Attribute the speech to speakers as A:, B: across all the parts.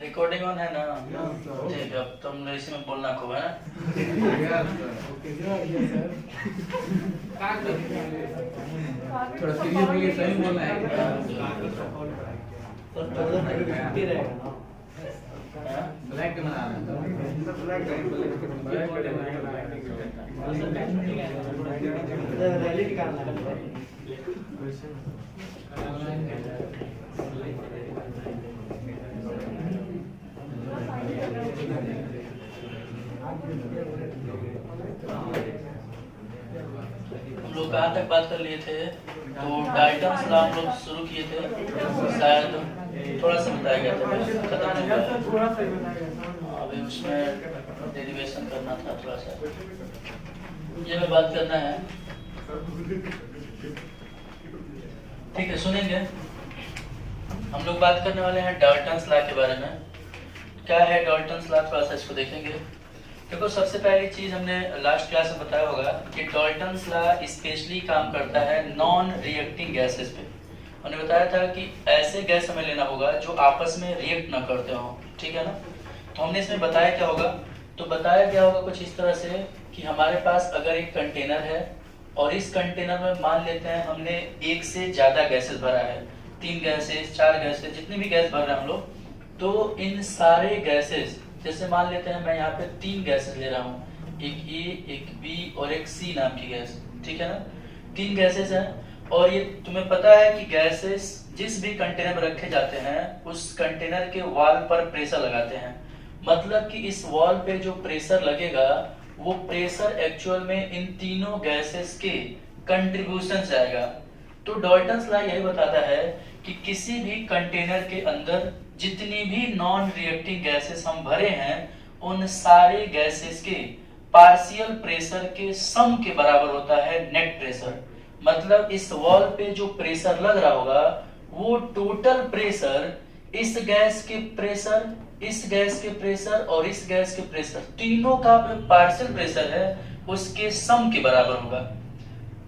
A: Recording on है ना? ठीक है, अब तुम इसी में बोलना खूब है ना?
B: थोड़ा सीरियसली सही बोलना है। ब्लैक के बना
C: रैली निकालना है।
A: हम लोग कहाँ तक बात कर लिए थे? तो डाल्टन्स लॉ हम लोग शुरू किए थे, शायद थोड़ा सा बताया गया था, खत्म नहीं हुआ है। अभी उसमें डेरिवेशन करना था थोड़ा सा, ये में बात करना है। ठीक है, सुनेंगे। हम लोग बात करने वाले हैं डाल्टन्स लॉ के बारे में। क्या है डाल्टन्स लॉ, थोड़ा सा इसको देखेंगे। देखो, सबसे पहली चीज हमने लास्ट क्लास में बताया होगा कि डाल्टन्स लॉ स्पेशली काम करता है नॉन रिएक्टिंग गैसेस पे। हमने बताया था कि ऐसे गैस हमें लेना होगा जो आपस में रिएक्ट ना करते हो, ठीक है ना? तो हमने इसमें बताया क्या होगा, तो बताया क्या होगा कुछ इस तरह से कि हमारे पास अगर एक कंटेनर है और इस कंटेनर में मान लेते हैं हमने एक से ज्यादा गैसेस भरा है, 3 गैसेस 4 गैसेस, जितनी भी गैस भर रहे हैं हम लोग, तो इन सारे गैसेस, जैसे मान लेते हैं मैं यहाँ पे 3 गैसेस ले रहा हूँ, एक ए, एक बी और एक सी नाम की गैस, ठीक है ना? 3 गैसेस हैं और ये तुम्हें पता है कि गैसेस जिस भी कंटेनर में रखे जाते हैं उस कंटेनर के वॉल पर प्रेशर लगाते हैं। मतलब कि इस वॉल पे जो प्रेशर लगेगा वो प्रेशर एक्चुअल में इन तीनों गैसेस के कंट्रीब्यूशन से आएगा। तो डाल्टन्स लॉ यही बताता है कि किसी भी कंटेनर के अंदर जितनी भी नॉन रिएक्टिंग गैसेस हम भरे हैं उन सारे गैसेस के पार्शियल प्रेशर के सम के बराबर होता है नेट प्रेशर। मतलब इस वॉल पे जो प्रेशर लग रहा होगा वो टोटल प्रेशर इस गैस के प्रेशर, इस गैस के प्रेशर और इस गैस के प्रेशर, तीनों का पार्शियल प्रेशर है उसके सम के बराबर होगा।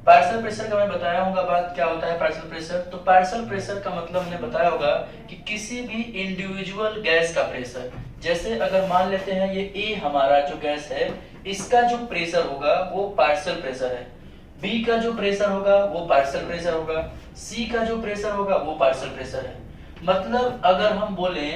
A: पार्शियल प्रेशर का मैं बताया होगा बात, क्या होता है पार्शियल प्रेशर। तो पार्शियल प्रेशर का मतलब मैंने बताया होगा कि किसी भी इंडिविजुअल गैस का प्रेशर, जैसे अगर मान लेते हैं ये ए हमारा जो गैस है, इसका जो प्रेशर होगा वो पार्शियल प्रेशर है, बी का जो प्रेशर होगा वो पार्शियल प्रेशर होगा, सी का जो प्रेशर होगा वो पार्शियल प्रेशर है। मतलब अगर हम बोले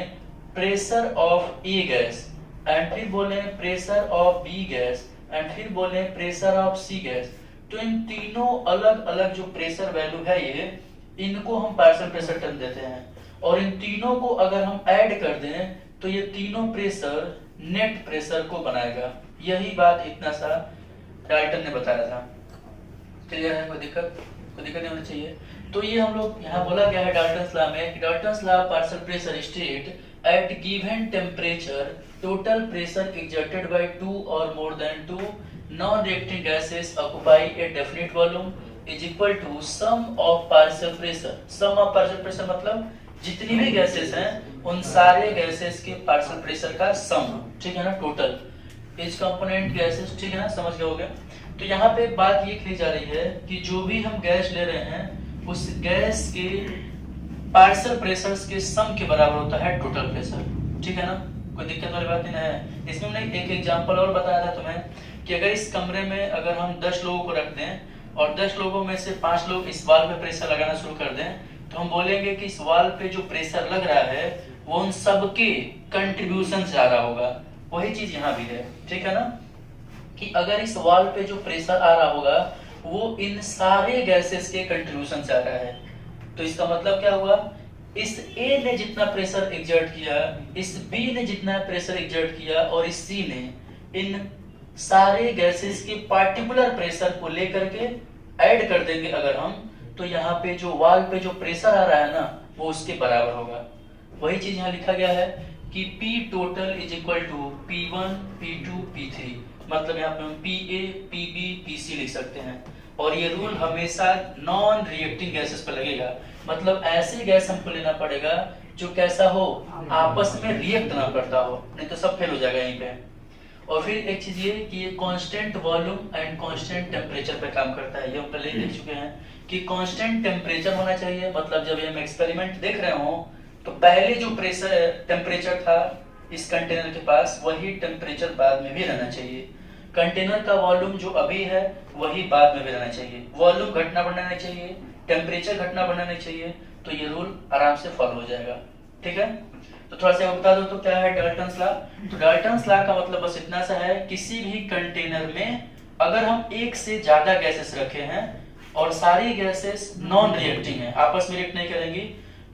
A: pressure of A gas and फिर बोले pressure of B gas and फिर बोले प्रेशर ऑफ सी गैस, तो इन तीनों अलग अलग जो प्रेशर वैल्यू है ये, इनको हम पार्शियल प्रेशर टर्म देते हैं। और इन तीनों को अगर हम ऐड कर दें तो ये तीनों प्रेशर नेट प्रेशर को बनाएगा। यही बात इतना सा डाल्टन ने बताया था। क्लियर है? कोई दिक्कत नहीं होनी चाहिए। तो ये हम लोग यहाँ बोला गया है डाल्टन्स लॉ में कि Dalton's law partial pressure state at given temperature total pressure exerted by 2 or more than 2 non-reacting gases occupy a definite volume is equal to sum of partial pressure. sum of partial pressure मतलब जितनी भी gases हैं उन सारे gases के partial pressure का सम, ठीक है ना? टोटल इच कंपोनेंट गैसेस, ठीक है ना? समझ गए होगे। तो यहाँ पे बात ये कही जा रही है कि जो भी हम गैस ले रहे हैं उस गैस के पार्शियल प्रेशर्स के सम के बराबर होता है टोटल प्रेशर, ठीक है ना? कोई दिक्कत वाली बात नहीं है। इसमें हमने एक एग्जांपल और बताया था तुम्हें कि अगर इस कमरे में अगर हम 10 लोगों को रख दें और 10 लोगों में से 5 लोग इस वॉल पे प्रेशर लगाना शुरू कर दें, तो हम बोलेंगे कि इस वॉल पे जो प्रेशर लग रहा है वो उन सबके कंट्रीब्यूशन से आ रहा होगा। वही चीज यहाँ भी है, ठीक है ना? कि अगर इस वॉल पे जो प्रेशर आ रहा होगा वो इन सारे गैसेस के कंट्रीब्यूशन से आ रहा है। तो इसका मतलब क्या हुआ, इस ए ने जितना प्रेशर एक्सर्ट किया, इस बी ने जितना प्रेशर एक्सर्ट किया और इस सी ने, इन सारे गैसेस के पार्टिकुलर प्रेशर को लेकर के ऐड कर देंगे अगर हम, तो यहाँ पे जो वॉल पे जो प्रेशर आ रहा है ना वो उसके बराबर होगा। वही चीज यहाँ लिखा गया है कि P total is equal to P1 P2 P3। मतलब यहाँ पे हम PA PB PC लिख सकते हैं। और ये रूल हमेशा नॉन रिएक्टिंग गैसेस पर लगेगा। मतलब ऐसे गैस हमको लेना पड़ेगा जो कैसा हो, आपस में रिएक्ट ना करता हो, नहीं तो सब फेल हो जाएगा यहीं पे। और फिर एक चीज ये कि ये constant volume and constant temperature पे काम करता है। ये हम पहले ही देख चुके हैं कि कांस्टेंट टेम्परेचर होना चाहिए, मतलब जब हम एक्सपेरिमेंट देख रहे हो तो पहले जो प्रेशर टेम्परेचर था इस कंटेनर के पास वही टेम्परेचर बाद में भी रहना चाहिए। कंटेनर का वॉल्यूम जो अभी है वही बाद में भी रहना चाहिए। वॉल्यूम घटना बढ़ना नहीं चाहिए, टेम्परेचर घटना बढ़ना नहीं चाहिए, तो ये रूल आराम से फॉलो हो जाएगा। ठीक है, तो थोड़ा सा बता दो तो क्या है डाल्टन्स लॉ। तो डाल्टन्स लॉ का मतलब बस इतना सा है, किसी भी कंटेनर में अगर हम एक से ज्यादा गैसेस रखे हैं और सारी गैसेस नॉन रिएक्टिंग है, आपस में रिएक्ट नहीं करेंगी,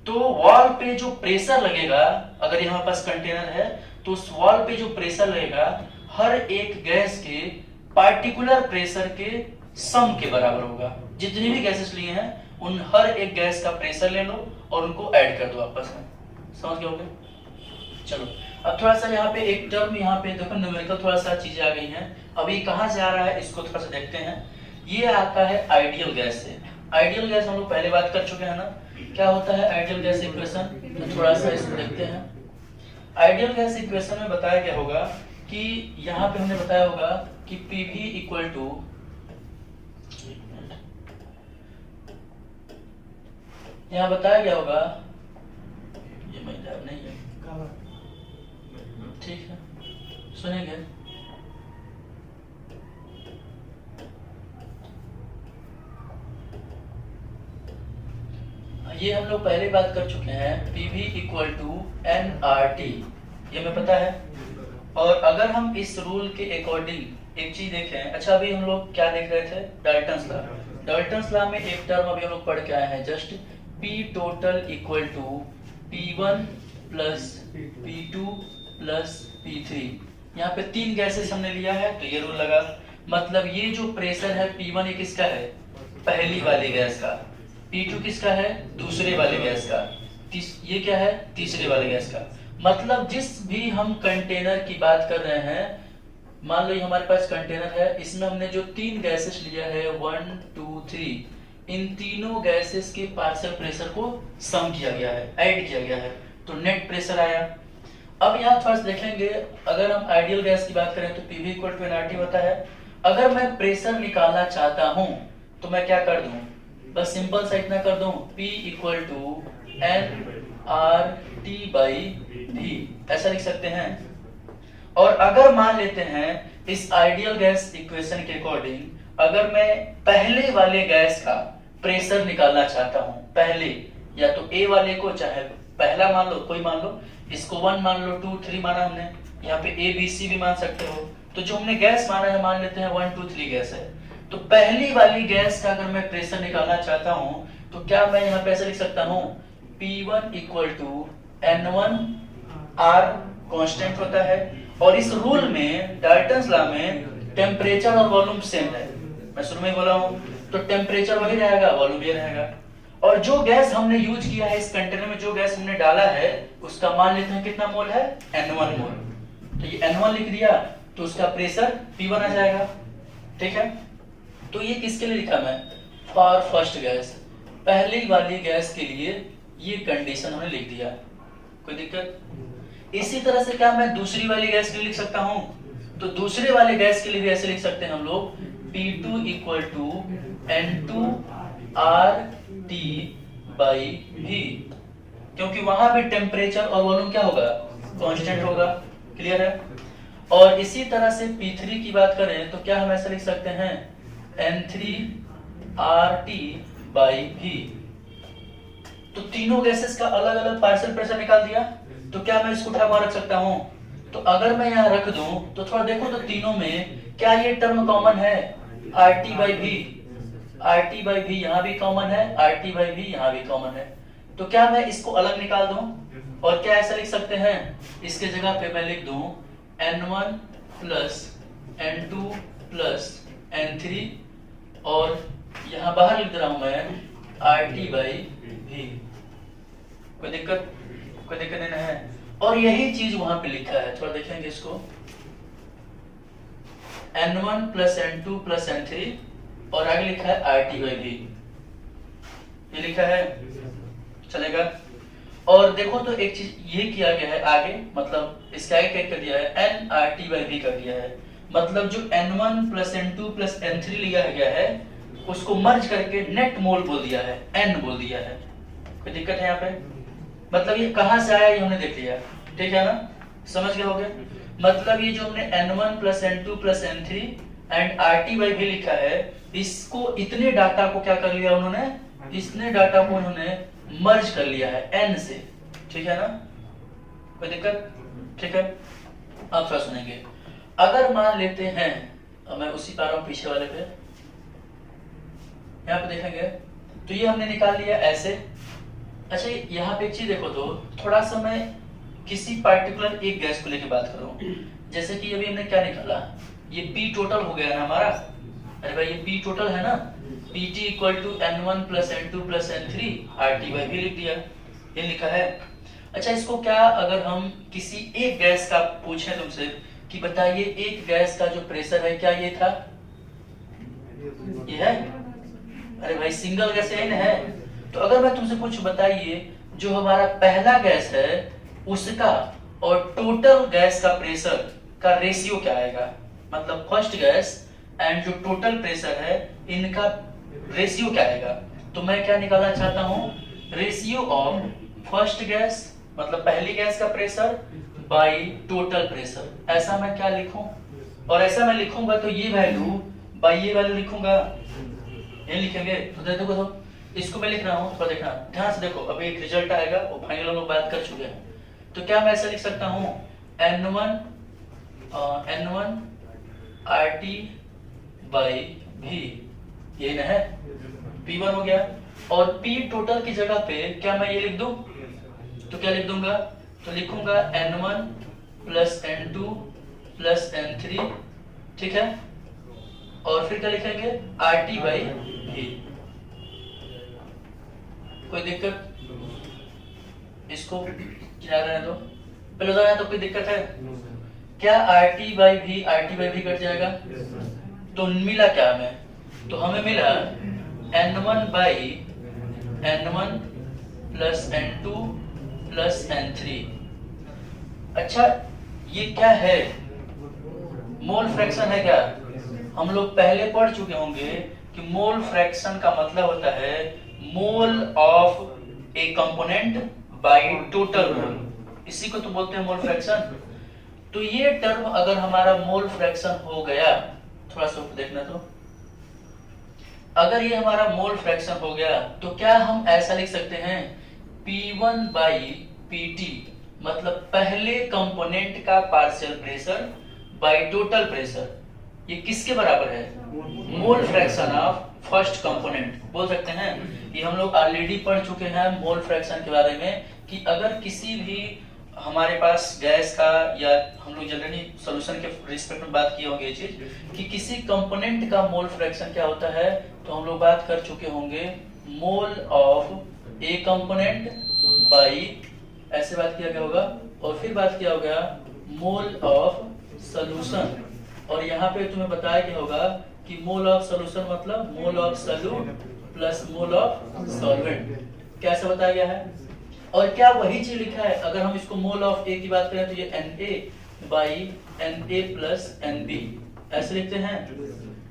A: तो वॉल पे जो प्रेशर लगेगा, अगर यहाँ पास कंटेनर है तो उस वॉल पे जो प्रेशर लगेगा हर एक गैस के पार्टिकुलर प्रेशर के सम के बराबर होगा। जितनी भी गैसेस लिए हैं उन हर एक गैस का प्रेशर ले लो और उनको ऐड कर दो आपस में। समझ गए होगे? चलो अब थोड़ा सा यहाँ पे एक टर्म यहाँ पे देखो न्यूमेरिकल थोड़ा सा चीजें आ गई हैं। अभी कहाँ से आ रहा है इसको थोड़ा सा देखते हैं। ये आता है आइडियल गैस से। आइडियल गैस हम लोग पहले बात कर चुके हैं ना, क्या होता है आइडियल गैस इक्वेशन, तो थोड़ा सा इसको देखते हैं। आइडियल गैस इक्वेशन में बताया गया होगा कि यहाँ पे हमने बताया होगा कि PV इक्वल टू, यहाँ बताया गया होगा, ये महिला नहीं है, ठीक है सुनेंगे। ये हम लोग पहले बात कर चुके हैं, PV इक्वल टू nRT, ये हमें पता है। और अगर हम इस रूल के अकॉर्डिंग एक चीज देखें, अच्छा अभी हम लोग क्या देख रहे थे, डाल्टन्स लॉ। डाल्टन्स लॉ में एक टर्म अभी हम लोग पढ़ के आए हैं just, P total equal to P1 plus P2 plus P3। यहाँ पे तीन गैसेस हमने लिया है तो ये रूल लगा, मतलब ये जो प्रेशर है P1 ये किसका है, पहली वाली गैस का, P2 किसका है, दूसरे वाले गैस का, ये क्या है, तीसरे वाले गैस का। मतलब जिस भी हम कंटेनर की बात कर रहे हैं, मान लो ये हमारे पास कंटेनर है, इसमें हमने जो तीन गैसेस लिया है 1 2 3, इन तीनों गैसेस के पार्शियल प्रेशर को सम किया गया है, ऐड किया गया है, तो नेट प्रेशर आया। अब यहाँ थोड़ा सा देखेंगे, अगर हम आइडियल गैस की बात करें तो PV इक्वल टू nRT होता है। अगर मैं प्रेशर निकालना चाहता हूँ तो मैं क्या कर दूं, बस सिंपल सा इतना कर दूं, P equal to nRT by V, ऐसा लिख सकते हैं। और अगर मान लेते हैं इस आइडियल गैस इक्वेशन के अकॉर्डिंग, अगर मैं पहले वाले गैस का प्रेशर निकालना चाहता हूं, पहले या तो A वाले को, चाहे पहला मान लो, कोई मान लो, इसको 1 मान लो, 2 3 माना हमने, यहाँ पे A B C भी मान सकते हो, तो जो हमने गैस माना है मान लेते हैं 1 2 3 गैस है, तो पहली वाली गैस का अगर मैं प्रेशर निकालना चाहता हूं तो क्या मैं यहाँ पे ऐसे लिख सकता हूँ, P1 equal to N1 R constant होता है। और इस रूल में, डाल्टन्स लॉ में, टेम्परेचर और वॉल्यूम सेम है, मैं शुरू में बोला हूँ, तो टेम्परेचर वही रहेगा, वॉल्यूम ये रहेगा। और जो गैस हमने यूज किया है इस कंटेनर में, जो गैस हमने डाला है उसका मान लेते हैं कितना मोल है, N1 मोल, तो ये N1 लिख दिया तो उसका प्रेशर P1 आ जाएगा। ठीक है, तो ये किसके लिए लिखा मैं, फॉर फर्स्ट गैस, पहली वाली गैस के लिए ये कंडीशन हमने लिख दिया, कोई दिक्कत। इसी तरह से क्या मैं दूसरी वाली गैस के लिए लिख सकता हूं, तो दूसरे वाले गैस के लिए भी ऐसे लिख सकते हैं हम लोग, P2 equal to N2 RT by V, क्योंकि वहां भी टेम्परेचर और वॉल्यूम क्या होगा, कांस्टेंट होगा। क्लियर है। और इसी तरह से P3 की बात करें तो क्या हम ऐसा लिख सकते हैं, N3 RT बाई V। तो तीनों गैसेस का अलग अलग पार्शियल प्रेशर निकाल दिया, तो क्या मैं इसको उठा रख सकता हूं, तो अगर मैं यहाँ रख दूं तो थोड़ा देखो तो तीनों में क्या ये टर्म कॉमन है, RT by V, RT by V यहाँ भी कॉमन है, RT बाई V यहाँ भी कॉमन है, तो क्या मैं इसको अलग निकाल दूं, और क्या ऐसा लिख सकते हैं, इसके जगह पे मैं लिख दूं N1 plus N2 plus N3, और यहाँ बाहर लिख रहा हूं मैं RT बाई V। कोई दिक्कत नहीं है। और यही चीज वहां पे लिखा है, थोड़ा देखेंगे इसको, N1 plus N2 plus N3, और आगे लिखा है RT बाई V, ये लिखा है, चलेगा। और देखो तो एक चीज ये किया गया है आगे, मतलब इसके आगे क्या कर दिया है, nRT बाई V कर दिया है, मतलब जो N1 plus N2 plus N3 लिया गया है उसको मर्ज करके नेट मोल बोल दिया है, n बोल दिया है। कोई दिक्कत है यहाँ पे? मतलब ये कहाँ से आया ये हमने देख लिया, ठीक है ना, समझ गए होगे। मतलब ये जो हमने n1 plus n2 plus n3 and RT/V लिखा है, इसको इतने डाटा को क्या कर लिया उन्होंने, इतने डाटा को उन्होंने मर्ज कर लिया है n से, ठीक है ना, कोई दिक्कत? ठीक है, अब थोड़ा सुनेंगे। अगर मान लेते हैं, अब मैं उसी पा रहा हूँ पीछे वाले पे, यहाँ पे देखेंगे तो ये हमने निकाल लिया ऐसे। अच्छा यहाँ पे एक चीज देखो, तो थोड़ा सा मैं किसी पार्टिकुलर एक गैस को लेके बात करूं, जैसे कि अभी हमने क्या निकाला, ये P टोटल हो गया ना हमारा, अरे भाई ये P टोटल है ना, PT equal to n1 plus n2 plus n3 RT/V लिख दिया, ये लिखा है। अच्छा इसको क्या अगर हम किसी एक गैस का पूछें तुमसे कि बताइए एक गैस का जो प्रेशर है क्या ये था, ये है, अरे भाई सिंगल गैस है। तो अगर मैं तुमसे कुछ बताइए जो हमारा पहला गैस है उसका और टोटल गैस का प्रेशर का रेशियो क्या आएगा, मतलब फर्स्ट गैस एंड जो टोटल प्रेशर है इनका रेशियो क्या आएगा, तो मैं क्या निकालना चाहता हूं, रेशियो ऑफ फर्स्ट गैस मतलब पहली गैस का प्रेशर बाई टोटल प्रेशर, ऐसा मैं क्या लिखूं, और ऐसा मैं लिखूंगा तो ये वैल्यू बाई ये वैल्यू लिखूंगा, ये लिखेंगे। तो देखो तो इसको मैं लिख रहा हूँ, थोड़ा देखना ध्यान से देखो, अभी एक रिजल्ट आएगा वो फाइनल हम लोग बात कर चुके हैं। तो क्या मैं ऐसा लिख सकता हूँ n1 RT/V, ये ना है P1 हो गया, और P टोटल की जगह पे क्या मैं ये लिख दूं, तो क्या लिख दूंगा, तो लिखूंगा n1 plus n2 plus n3, ठीक है, और फिर क्या लिखेंगे RT/V। कोई दिक्कत, इसको क्या रहने दो, पहले बताया तो कोई दिक्कत है क्या, RT/V कट जाएगा, तो मिला क्या हमें, तो हमें मिला n1 plus n2 plus n3। अच्छा ये क्या है, मोल फ्रैक्शन है क्या, हम लोग पहले पढ़ चुके होंगे कि मोल फ्रैक्शन का मतलब होता है mole of A component by total mole, इसी को तो बोलते हैं मोल फ्रैक्शन। तो ये टर्म अगर हमारा मोल फ्रैक्शन हो गया, थोड़ा सा देखना, तो अगर ये हमारा मोल फ्रैक्शन हो गया तो क्या हम ऐसा लिख सकते हैं P1 बाई PT, मतलब पहले कंपोनेंट का partial pressure by total pressure, ये किसके बराबर है, मोल फ्रैक्शन ऑफ फर्स्ट कंपोनेंट बोल सकते हैं। ये हम लोग ऑलरेडी पढ़ चुके हैं मोल फ्रैक्शन के बारे में, कि अगर किसी भी हमारे पास गैस का, या हम लोग जनरली सॉल्यूशन के रिस्पेक्ट में बात किए होंगे ये चीज, कि किसी कंपोनेंट का मोल फ्रैक्शन क्या होता है, तो हम लोग बात कर चुके होंगे mole of A component by, ऐसे बात किया गया होगा, और फिर बात किया होगा मोल ऑफ सॉल्यूशन, और यहाँ पे तुम्हें बताया गया होगा कि मोल ऑफ सॉल्यूशन मतलब mole of solute plus mole of solvent, कैसे बताया गया है। और क्या वही चीज लिखा है, अगर हम इसको मोल ऑफ ए की बात करें तो ये Na by Na plus Nb ऐसे लिखते हैं।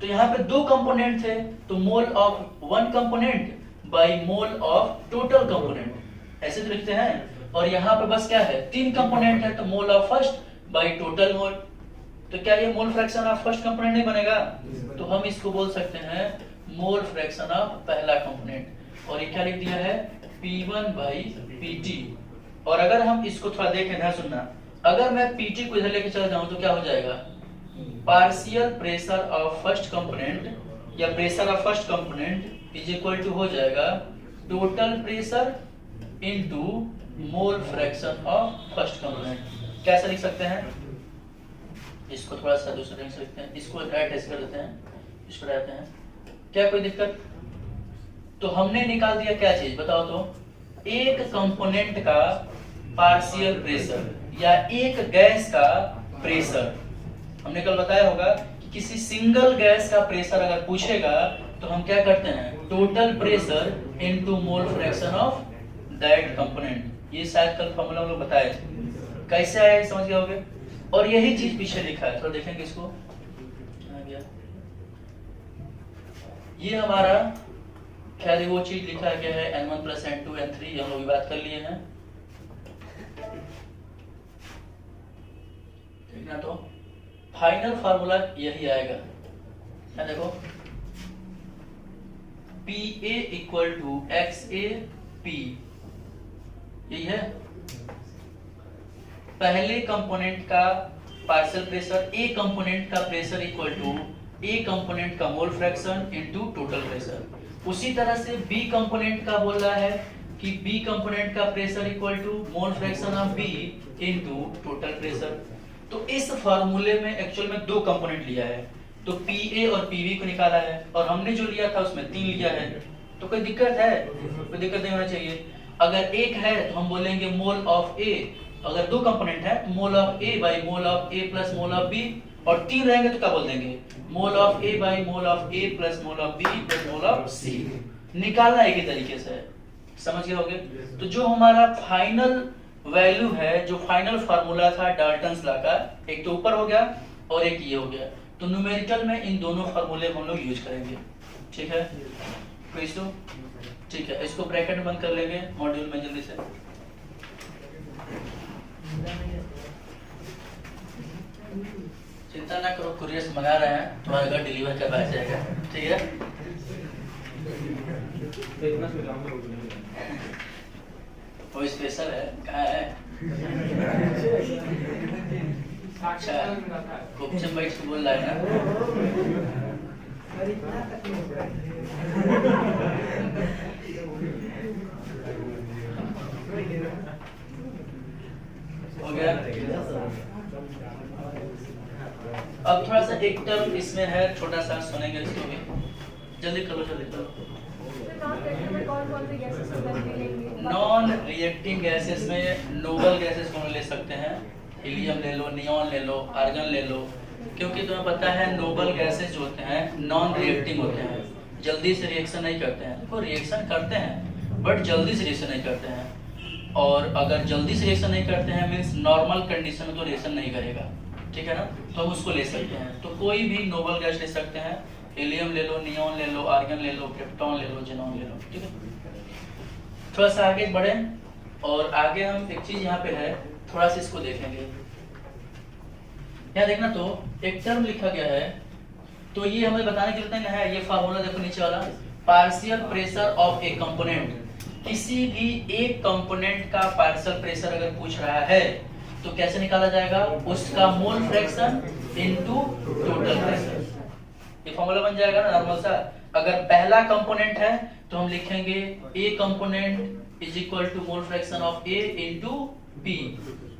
A: तो यहाँ पे दो कंपोनेंट थे, तो mole of one component by mole of total component ऐसे तो लिखते हैं। और यहाँ पे बस क्या है, तीन कंपोनेंट है, तो mole of first by total mole. तो क्या ये मोल फ्रैक्शन ऑफ फर्स्ट कंपोनेंट नहीं बनेगा, तो हम इसको बोल सकते हैं मोल फ्रैक्शन ऑफ पहला कंपोनेंट। और ये क्या लिख दिया है P1 बाई PT। और अगर हम इसको थोड़ा देखें, ध्यान सुनना, अगर मैं PT को इधर लेके चल जाऊं तो क्या हो जाएगा, partial pressure of first component या pressure of first component is equal to हो जाएगा total pressure into mole fraction of first component. कैसे लिख सकते हैं, इसको थोड़ा सा दूसरे लिख सकते हैं, इसको राइट ऐसे कर देते हैं, इसको रहते हैं, क्या कोई दिक्कत। तो हमने निकाल दिया क्या चीज बताओ, तो एक कंपोनेंट का पार्शियल प्रेशर या एक गैस का प्रेशर। हमने कल बताया होगा कि किसी सिंगल गैस का प्रेशर अगर पूछेगा तो हम क्या करते हैं, total pressure into mole fraction of that component. ये शायद कल फॉर्मूला हम लोग बताए थे, कैसे आया समझ गए होगे। और यही चीज पीछे लिखा है, थोड़ा देखेंगे इसको, आ गया। ये हमारा खैर वो चीज लिखा गया है n1 + n2 n3, ये हम लोग बात कर लिए हैं। देखना तो फाइनल फार्मूला यही आएगा, क्या देखो PA = XAP, यही है। पहले कंपोनेंट का पार्शियल प्रेशर, ए कंपोनेंट का pressure equal to A component का mole fraction into total pressure. उसी तरह से बी कंपोनेंट का बोल रहा है कि बी कंपोनेंट का pressure equal to mole fraction of B into total pressure. तो इस फार्मूले में एक्चुअल में दो कंपोनेंट लिया है, तो PA और PB को निकाला है, और हमने जो लिया था उसमें 3 लिया है। तो कोई दिक्कत है? कोई दिक्कत नहीं होना चाहिए। अगर एक है तो हम बोलेंगे मोल ऑफ A, अगर दो कंपोनेंट है तो mole of A by mole of A plus mole of B, और 3 रहेंगे तो क्या बोल देंगे mole of A by mole of A plus mole of B plus mole of C। निकालना एक ही तरीके से है, समझ गए होगे। तो जो हमारा फाइनल वैल्यू है, जो फाइनल फार्मूला था डाल्टन्स लॉ का, एक तो ऊपर हो गया और एक ये हो गया। तो न्यूमेरिकल में इन दोनों फार्मूले हम लोग यूज करेंगे, ठीक है। तो ठीक है, इसको ब्रैकेट में बंद कर लेंगे मॉड्यूल में जल्दी से। चिंता ना करो, कुरियर से मंगा रहे हैं, तुम्हारे घर डिलीवर करवा जाएगा, ठीक है। वो स्पेशल है, कहाँ है? अच्छा, खूब बैठ के बोल रहा है ना। हो गया। अब थोड़ा सा एक टर्म इसमें है, छोटा सा सुनेंगे इसको भी। जल्दी करो, जल्दी करो। नॉन रिएक्टिंग गैसेस में नोबल गैसेस को ले सकते हैं, हीलियम ले लो, नियॉन ले लो, आर्गन ले लो, क्योंकि तुम्हें पता है नोबल गैसेस जो होते हैं नॉन रिएक्टिंग होते हैं, जल्दी से रिएक्शन नहीं करते हैं। देखो रिएक्शन करते हैं बट जल्दी से रिएक्शन नहीं करते हैं, और अगर जल्दी से रिएक्शन नहीं करते हैं मीन्स नॉर्मल कंडीशन में तो रिएक्शन नहीं करेगा, ठीक है ना। तो हम उसको ले सकते हैं। तो कोई भी नोबल गैस ले सकते हैं, हीलियम ले लो, नियॉन ले लो, आर्गन ले लो, क्रिप्टॉन ले लो, जेनॉन ले लो, ठीक है। थोड़ा सा आगे बढ़े, और आगे हम एक चीज यहाँ पे है, थोड़ा सा इसको देखेंगे। यहाँ देखना तो एक टर्म लिखा गया है, तो ये हमें बताने की जरूरत नहीं है। ये फार्मूला देखो नीचे वाला, partial pressure of A component. किसी भी एक कंपोनेंट का पार्शियल प्रेशर अगर पूछ रहा है तो कैसे निकाला जाएगा, उसका मोल फ्रैक्शन इनटू टोटल प्रेशर। ये फॉर्मूला बन जाएगा ना नॉर्मल सा। अगर पहला कंपोनेंट है तो हम लिखेंगे A component is equal to mole fraction of A into P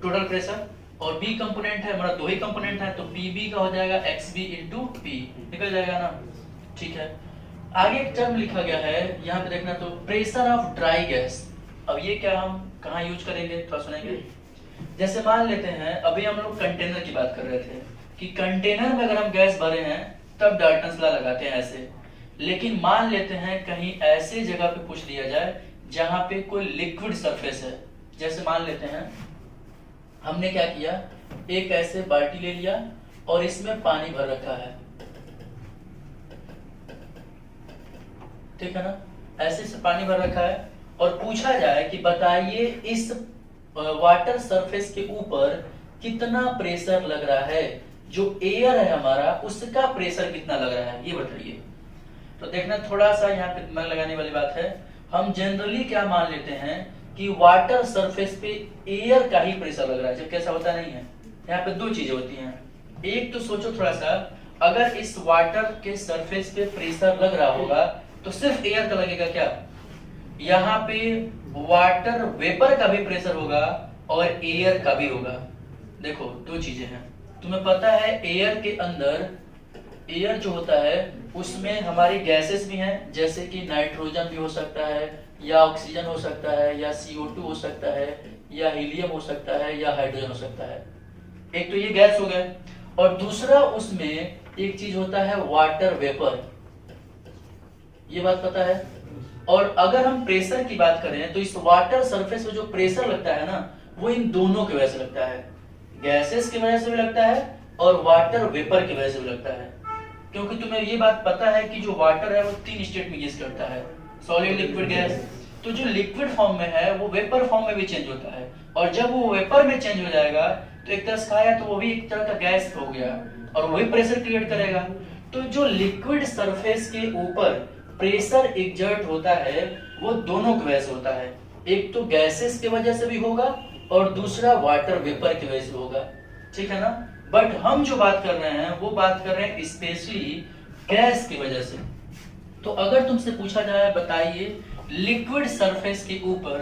A: total pressure, और बी कंपोनेंट है हमारा, दो ही कंपोनेंट है तो पीबी का हो जाएगा एक्सबी इनटू पी, निकल जाएगा ना, ठीक है। आगे एक टर्म लिखा गया है यहाँ पे देखना तो प्रेशर ऑफ ड्राई गैस। अब ये क्या हम कहाँ यूज करेंगे, थोड़ा सुनेंगे। जैसे मान लेते हैं अभी हम लोग कंटेनर की बात कर रहे थे कि कंटेनर में अगर हम गैस भरे हैं तब डाल्टन्स लॉ लगाते हैं ऐसे, लेकिन मान लेते हैं कहीं ऐसे जगह पे पूछ लिया जाए जहां पे कोई लिक्विड सरफेस है। जैसे मान लेते हैं हमने क्या किया, एक ऐसे बाल्टी ले लिया और इसमें पानी भर रखा है, ठीक है ना, ऐसे से पानी भर रखा है, और पूछा जाए कि बताइए इस वाटर सरफेस के ऊपर कितना प्रेशर लग रहा है, जो एयर है हमारा उसका प्रेशर कितना लग रहा है, ये बताइए। तो देखना थोड़ा सा यहाँ पे दिमाग लगाने वाली बात है। हम जनरली क्या मान लेते हैं कि वाटर सरफेस पे एयर का ही प्रेशर लग रहा है, जबकि ऐसा होता नहीं है। यहाँ पे दो चीजें होती हैं, एक तो सोचो थोड़ा सा, अगर इस वाटर के सरफेस पे प्रेशर लग रहा होगा तो सिर्फ एयर का लगेगा क्या, यहाँ पे वाटर वेपर का भी प्रेशर होगा और एयर का भी होगा। देखो दो चीजें हैं, तुम्हें पता है एयर के अंदर, एयर जो होता है उसमें हमारी गैसेस भी हैं, जैसे कि नाइट्रोजन भी हो सकता है, या ऑक्सीजन हो सकता है, या CO2 हो सकता है, या हीलियम हो सकता है, या हाइड्रोजन हो सकता है। एक तो ये गैस हो गए, और दूसरा उसमें एक चीज होता है वाटर वेपर, ये बात पता है। और अगर हम प्रेशर की बात करें तो इस वाटर सरफेस में जो प्रेशर लगता है ना, वो इन दोनों की वजह से लगता है, गैसेस की वजह से भी लगता है और वाटर वेपर की वजह से भी लगता है। क्योंकि तुम्हें ये बात पता है कि जो वाटर है वो 3 स्टेट में एग्जिस्ट करता है, सॉलिड, लिक्विड, गैस। तो जो लिक्विड फॉर्म में है वो वेपर फॉर्म में भी चेंज होता है, और जब वो वेपर में चेंज हो जाएगा तो एक तरह से खाया तो वो भी एक तरह का गैस हो गया, और वही प्रेशर क्रिएट करेगा। तो जो लिक्विड सरफेस के ऊपर प्रेशर एग्जर्ट होता है वो दोनों की वजह से होता है, एक तो गैसेस की वजह से भी होगा और दूसरा वाटर वेपर की वजह से होगा, ठीक है ना। बट हम जो बात कर रहे हैं वो बात कर रहे हैं स्पेशली गैस की वजह से। तो अगर तुमसे पूछा जाए बताइए लिक्विड सरफेस के ऊपर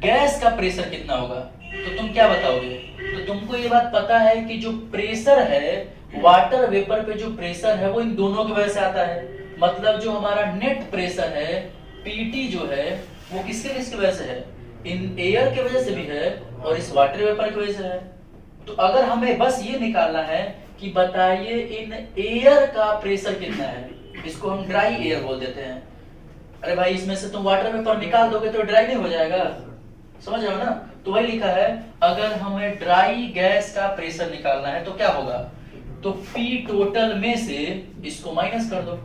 A: गैस का प्रेशर कितना होगा, तो तुम क्या बताओगे? तो तुमको ये बात पता है कि जो प्रेशर है वाटर वेपर पे, जो प्रेशर है वो इन दोनों की वजह से आता है। मतलब जो हमारा नेट प्रेशर है पीटी जो है वो किसकी वजह से है? इन एयर की वजह से भी है और इस वाटर वेपर की वजह से है। तो अगर हमें बस ये निकालना है कि बताइए इन एयर का प्रेशर कितना है, इसको हम ड्राई एयर बोल देते हैं। अरे भाई इसमें से तुम वाटर वेपर निकाल दोगे तो ड्राई नहीं हो जाएगा, समझ रहे हो ना। तो वही लिखा है अगर हमें ड्राई गैस का प्रेशर निकालना है तो क्या होगा, तो पी टोटल में से इसको माइनस कर दो,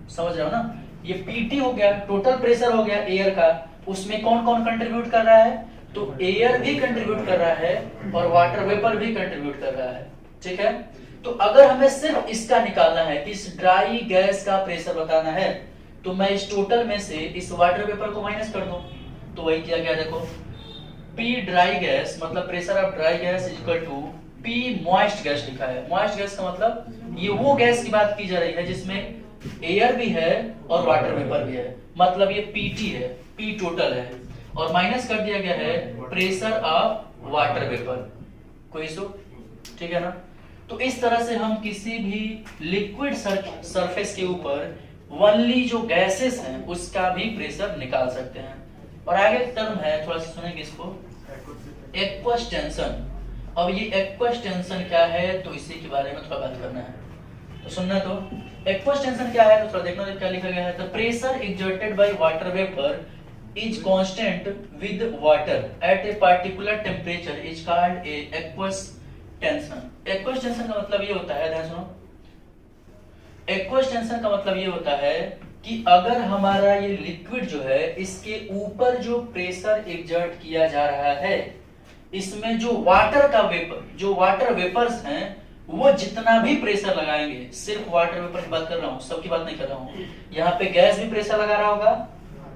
A: समझ रहे हो ना। ये पीटी हो गया, टोटल प्रेशर हो गया एयर का, उसमें कौन कौन कंट्रीब्यूट कर रहा है, तो एयर भी कंट्रीब्यूट कर रहा है और वाटर वेपर भी कंट्रीब्यूट कर रहा है, ठीक है। तो अगर हमें सिर्फ इसका निकालना है कि इस ड्राई गैस का प्रेशर बताना है तो मैं इस टोटल में से इस वाटर वेपर को माइनस कर दूं। तो वही किया गया, देखो पी ड्राई गैस मतलब pressure of dry gas equal to P moist gas लिखा है। मॉइस्ट गैस का मतलब ये वो गैस की बात की जा रही है जिसमें एयर भी है और वाटर वेपर भी है, मतलब ये पीटी है, पी टोटल है, और माइनस कर दिया गया है प्रेशर ऑफ वाटर वेपर। कोई इशू, ठीक है ना। तो इस तरह से हम किसी भी लिक्विड सरफेस के ऊपर ओनली जो गैसेस हैं उसका भी प्रेशर निकाल सकते हैं। और आगे टर्म है, थोड़ा सा सुनेंगे इसको, एक्वस टेंशन। अब ये एक्वस टेंशन क्या है तो इसी के बारे में थोड़ा बात करना है, तो सुनना। तो एक्वस टेंशन क्या है तो थोड़ा देखना क्या लिखा गया है। The pressure exerted by water vapour is constant with water at a particular temperature is called a aqueous tension। aqueous tension का मतलब ये होता है, ध्यान सुनो, aqueous tension का मतलब ये होता है कि अगर हमारा ये लिक्विड जो है इसके ऊपर जो प्रेशर एक्सर्ट किया जा रहा है, इसमें जो वाटर वेपर्स हैं वो जितना भी प्रेशर लगाएंगे, सिर्फ वाटर वेपर की बात कर रहा हूँ, सबकी बात नहीं कर रहा हूँ, यहाँ पे गैस भी प्रेशर लगा रहा होगा,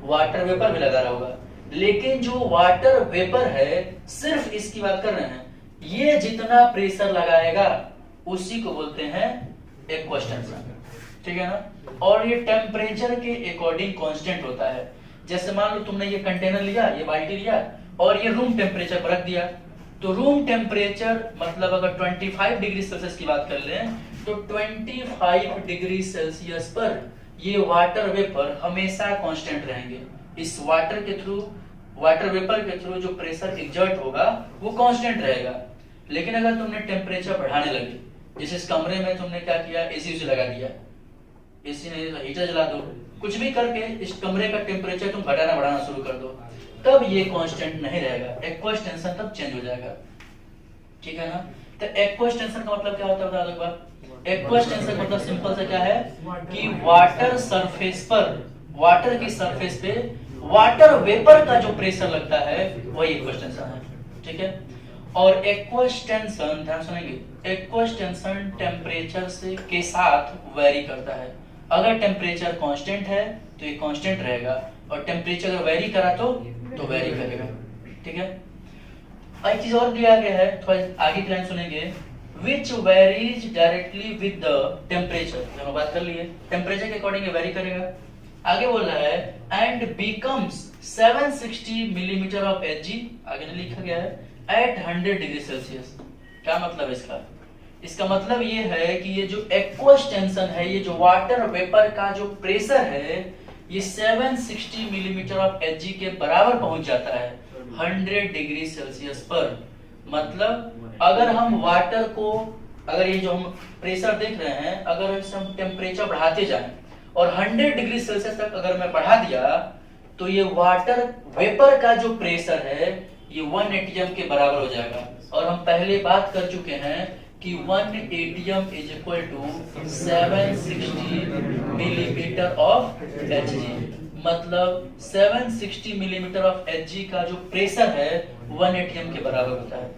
A: वाटर वेपर भी लगा रहा होगा, लेकिन जो वाटर वेपर है सिर्फ इसकी बात कर रहे हैं, ये जितना प्रेशर लगाएगा उसी को बोलते हैं एक्वस टेंशन, ठीक है ना। और ये टेम्परेचर के अकॉर्डिंग कांस्टेंट होता है। जैसे मान लो तुमने ये कंटेनर लिया, ये बाल्टी लिया और ये रूम टेम्परेचर पर रख दिया, तो रूम टेम्परेचर मतलब अगर 25 डिग्री सेल्सियस की बात कर लें तो 25 डिग्री सेल्सियस पर ये वाटर वेपर हमेशा कांस्टेंट रहेंगे। इस वाटर वेपर के थ्रू जो प्रेशर एक्सर्ट होगा वो कांस्टेंट रहेगा। लेकिन अगर तुमने टेम्परेचर बढ़ाने लगे, जैसे इस कमरे में तुमने क्या किया, एसी उसे लगा दिया, एसी नहीं तो हीटर जला दो, कुछ भी करके इस कमरे का टेम्परेचर तुम घटाना बढ़ाना शुरू कर दो, तब ये कांस्टेंट नहीं रहेगा, एक्वस टेंशन तब चेंज हो जाएगा, ठीक है ना। तो एक्वस टेंशन का मतलब क्या होता है बता दो एक बार। एक्वस टेंशन का मतलब सिंपल सा क्या है कि वाटर की सरफेस पे वाटर वेपर का जो प्रेशर लगता है वही एक्वस टेंशन है, ठीक है। और एक्वस टेंशन, ध्यान सुनेंगे, एक्वस टेंशन टेम्परेचर से के साथ वेरी करता है। अगर टेम्परेचर कांस्टेंट है तो ये कांस्टेंट रहेगा, और टेम्परेचर अगर वेरी करा तो वेरी करेगा, ठीक है। एक चीज और दिया गया है, थोड़ा आगे की लाइन सुनेंगे, which varies directly with the temperature। दोनों बात कर लिए, टेम्परेचर के अकॉर्डिंग वेरी करेगा। आगे बोल रहा है and becomes 760 millimetre of Hg, आगे नहीं लिखा गया है, at 100 डिग्री सेल्सियस। क्या मतलब है इसका? इसका मतलब ये है कि ये जो एक्वस टेंशन है, ये जो वाटर वेपर का जो प्रेशर है, ये 760 मिलीमीटर ऑफ Hg के बराबर पहुंच जाता है 100 डिग्री सेल्सियस पर। मतलब अगर हम वाटर को, अगर ये जो हम प्रेशर देख रहे हैं, अगर इसे हम टेम्परेचर बढ़ाते जाएं और 100 डिग्री सेल्सियस तक अगर मैं बढ़ा दिया तो ये वाटर वेपर का जो प्रेशर है ये 1 atm के बराबर हो जाएगा। और हम पहले बात कर चुके हैं कि 1 atm is equal to 760 millimetre of Hg, मतलब 760 मिलीमीटर ऑफ Hg का जो प्रेशर है 1 atm के बराबर होता है।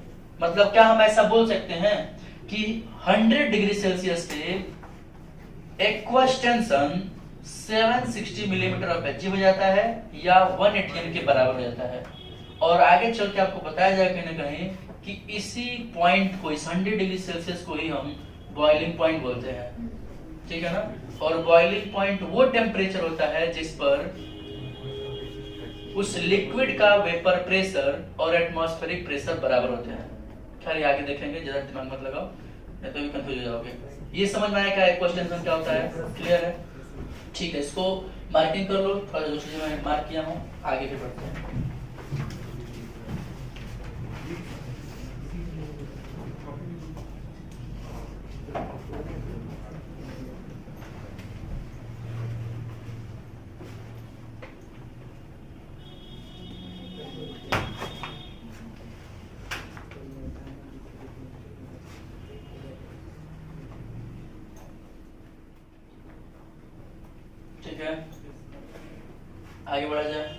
A: मतलब क्या हम ऐसा बोल सकते हैं कि 100 डिग्री सेल्सियस पे aqueous tension 760 millimetre of Hg हो जाता है या 1 atm के बराबर हो जाता है। और आगे चल के आपको बताया जाएगा कहीं ना कहीं कि इसी पॉइंट को, इस 100 डिग्री सेल्सियस को ही हम बॉइलिंग पॉइंट बोलते हैं, ठीक है ना। और बॉइलिंग पॉइंट वो टेम्परेचर होता है जिस पर उस लिक्विड का वेपर प्रेशर और एटमॉस्फेरिक प्रेशर बराबर होते हैं। खैर आगे देखेंगे, ज्यादा दिमाग मत लगाओ नहीं तो भी कंफ्यूज हो जाओगे। ये समझ में आया क्या एक्वस टेंशन क्या होता है? क्लियर है? ठीक है, इसको मार्किंग कर लो, थोड़ा जो चीजें मैं मार्क किया हूँ आगे भी बढ़ते हैं। ठीक है, आगे बढ़ा जाए।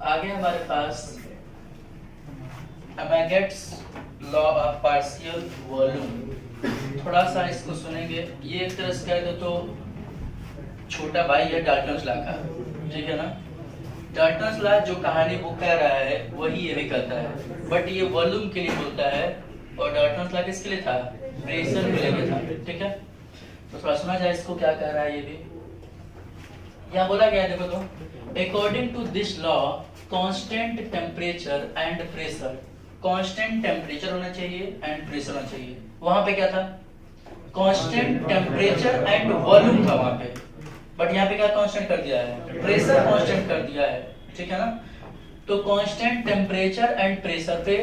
A: आगे हमारे पास अमेगेट्स लॉ ऑफ पार्शियल वॉल्यूम। थोड़ा सा इसको सुनेंगे। ये एक तरह से कह दो तो छोटा भाई है डाल्टन्स लॉ का, ठीक है ना। डाल्टन्स लॉ जो कहानी वो कह रहा है वही ये भी कहता है, बट ये वॉल्यूम के लिए बोलता है और डाल्टन्स लॉ किसके लिए था? प्रेशर के लिए था, ठीक है। तो थोड़ा सुना जाए इसको क्या कह रहा है। ये भी यहाँ बोला गया है, देखो तो according to this law constant temperature and pressure, constant temperature होना चाहिए एंड प्रेशर होना चाहिए। वहां पे क्या था? कांस्टेंट टेम्परेचर एंड वॉल्यूम था वहां पे, बट यहाँ पे क्या कांस्टेंट कर दिया है? प्रेशर कांस्टेंट कर दिया है, ठीक है ना। तो कांस्टेंट टेम्परेचर एंड प्रेशर पे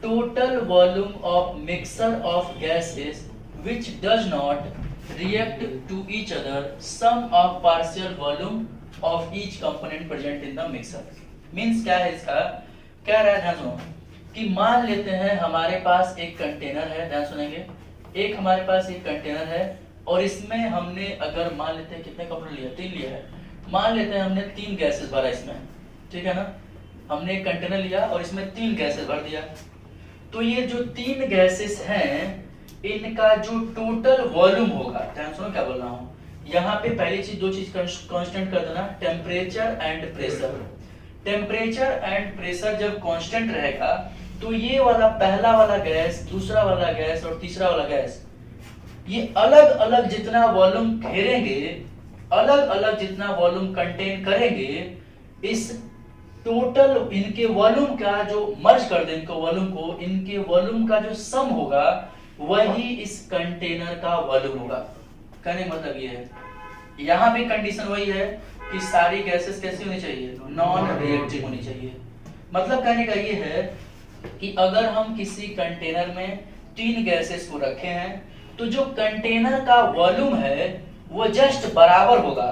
A: total volume of mixer of gases which does not react to each other, sum of partial volume of each component present in the mixer। Means क्या है इसका? कह रहा है, ध्यान सुनो, कि मान लेते हैं हमारे पास एक कंटेनर है, ध्यान सुनेंगे, एक हमारे पास एक कंटेनर है और इसमें हमने अगर मान लेते हैं कितने कंपोनेंट लिया? 3 लिया है। मान लेते हैं हमने 3 गैसेस भरा इसमें, ठीक है ना। हमने एक कंटेनर लिया और इसमें 3 गैसेस भर दिया। तो ये जो 3 गैसेस हैं इनका जो टोटल वॉल्यूम होगा, ध्यान सुनो क्या बोल रहा हूँ, यहाँ पे पहली चीज 2 चीज कांस्टेंट कर देना, temperature and pressure. Temperature and pressure जब कांस्टेंट रहेगा तो ये वाला पहला वाला गैस, दूसरा वाला गैस और तीसरा वाला गैस, ये अलग अलग जितना वॉल्यूम घेरेंगे, अलग अलग जितना वॉल्यूम कंटेन करेंगे, इस टोटल इनके वॉल्यूम का जो मर्ज कर दे इनको वॉल्यूम को, इनके वॉल्यूम का जो सम होगा वही इस कंटेनर का वॉल्यूम होगा। कहने का मतलब ये है, यहाँ भी कंडीशन वही है कि सारी गैसेस कैसी होनी चाहिए? नॉन रिएक्टिव होनी चाहिए। मतलब कहने का ये है कि अगर हम किसी कंटेनर में 3 गैसेस को रखे हैं तो जो कंटेनर का वॉल्यूम है वो जस्ट बराबर होगा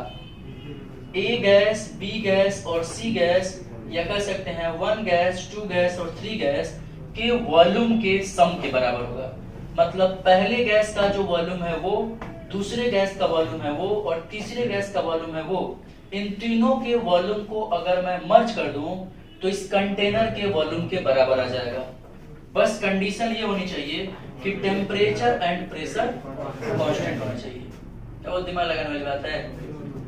A: ए गैस, बी गैस और सी गैस, या कह सकते हैं 1 गैस, 2 गैस और 3 गैस के वॉल्यूम के सम के बराबर होगा। मतलब पहले गैस का जो वॉल्यूम है वो, दूसरे गैस का वॉल्यूम है वो और तीसरे गैस का वॉल्यूम है वो, इन तीनों के वॉल्यूम को अगर मैं मर्ज कर दूं तो इस कंटेनर के वॉल्यूम के बराबर आ जाएगा। बस कंडीशन ये होनी चाहिए कि टेम्परेचर एंड प्रेशर कांस्टेंट होना चाहिए। तो दिमाग लगाने वाली बात है।